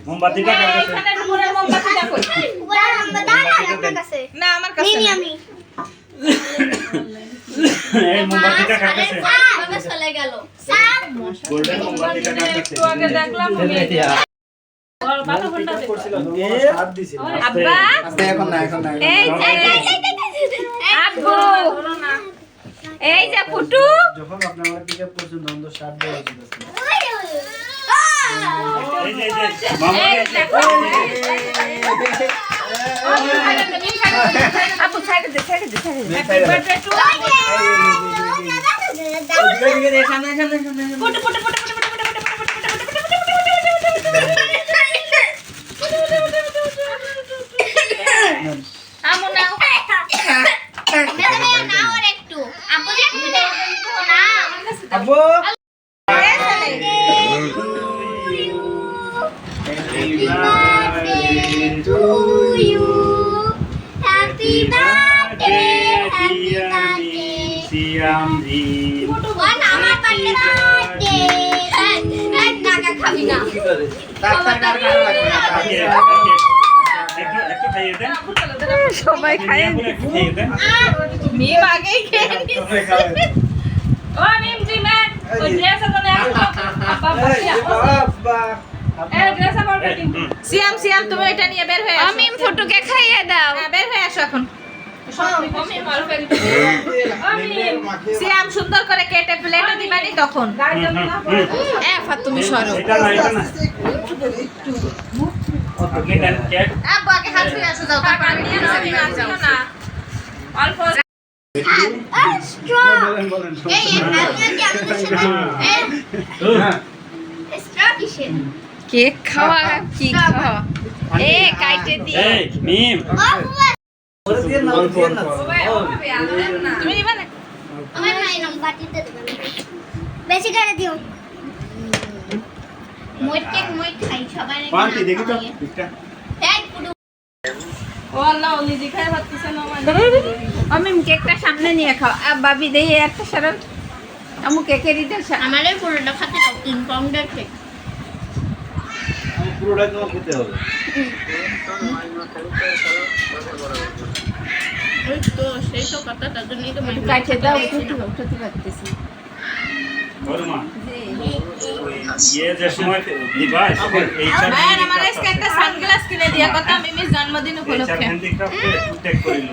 মোমবাতিটা কার কাছে? এখানে উপরের মোমবাতিটা কই? উপরে মোমবাতি আপনার কাছে। না আমার কাছে নিনি না। আমি। এই মোমবাতিটা কার কাছে? ভাবে চলে গেল। সাপ। গোল্ডেন মোমবাতিটা কার কাছে? একটু আগে দেখলাম আমি ওর ভালো ঘন্টা দে। আব্বা এই যে আব্বু এই যে ফুটু যখন আপনি আমার দিকে পছন্দ অন্ধ শার্ট দেওয়া উচিত আছে। এই যে মামা এই দেখো আপু সাইড দে হ্যাপি বার্থডে টু ফুটু ফুটু ফুটু ফুটু আমু নাও নাও আর একটু। আপু দেখো না। আব্বু to you. Happy birthday, happy birthday. সিয়ামজি One আমার birthday. টাকা খাবি না। একটু খাইয়ে দেন সবাই খায় একটু খাইয়ে দেন মিম আগেই খেয়ে নিছে ও মিম জি ম্যান ওই ড্রেস আছে না আব্বা এই ড্রেস আবার কাটিং সিয়াম তুমি এটা নিয়ে বের হয়ে আসো মিম ফটোকে খাইয়ে দাও হ্যাঁ বের হয়ে আসো এখন সিয়াম সুন্দর করে কেটে প্লেটে দিবানি তখন তুমি সরো এটা না আপনি দেন কেক আব্বু আগে হাত ধুয়ে আসো যাও তারপর আমি নিয়ে যাও না অল্প Straw. বলেন এই আপনি কি আমাদের সাথে straw কিসের? কেক খাওয়া কি খাওয়া এ কাইটে দি এই মিম তুমি নিবা না আমার নাই নাম বাটিতে দেবেন। বেশি করে দিও। মই খাই সবাই। পান্টি দেখি তো একটা এই পুরো ও আল্লাহ ওলি দেখায় ভাবতেছে না আমি কেকটা সামনে নিয়ে খাও বাবি দেই একটা সারা আমু কেকের ইটা আমারে পুরোটা খেতে দাও। 3 পাউন্ডের কেক। পুরোটা তোমার খেতে হবে। ওই তো সেই তো কথা তার জন্যই তো কাইটে দাও উঠতে পারতেছি বলমা ये যে সময় দিবা এই ভাই আমার আজকে একটা সানগ্লাস কিনে দিয়া কথা মিমির জন্মদিন উপলক্ষে হ্যান্ডিক্রাফটে টেক করিল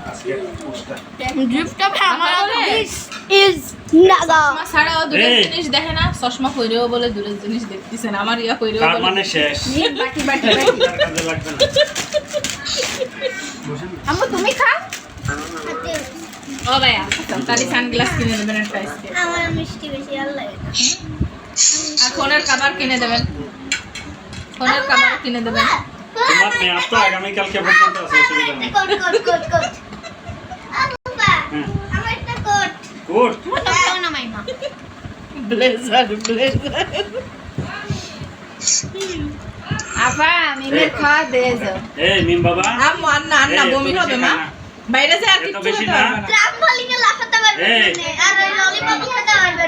আজকে পোস্টার গিফটটা আমার দিস ইজ নাগা। চশমা ছাড়াও দূরের এই। জিনিস দেখে না চশমা কইরেও বলে দূরের জিনিস দেখতেছেন আমার ইয়া কইরেও তার বলে মানে শেষ বাটি বাটি তার কাজে লাগবে না আমু তুমি খাও ও ভাইয়া তাহলে সানগ্লাস কিনে দেবেন একটা আজকে আমার মিষ্টি বেশি ভালো লাগে না। আর ফোনের কভার কিনে দেবেন ফোনের কভার কিনে দেবেন তোমার মেয়ে তো আগামী কালকে পর্যন্ত আছে অসুবিধা নেই কোট আব্বা হ্যাঁ আমার একটা কোট গুড দাও না মাইমা। ব্লেজার আপা মিমির খাওয়া দিয়ে যাও এই মিম বাবা আম্মু আন্না এই, বমি এত হবে বেশি মা খায় না। বাইরে যে আর এত কিছু বেশি খেতে না। পারবে না ট্রাম্পলিনে লাফাতে পারবে এই। না আর ললিপপ খেতে পারবে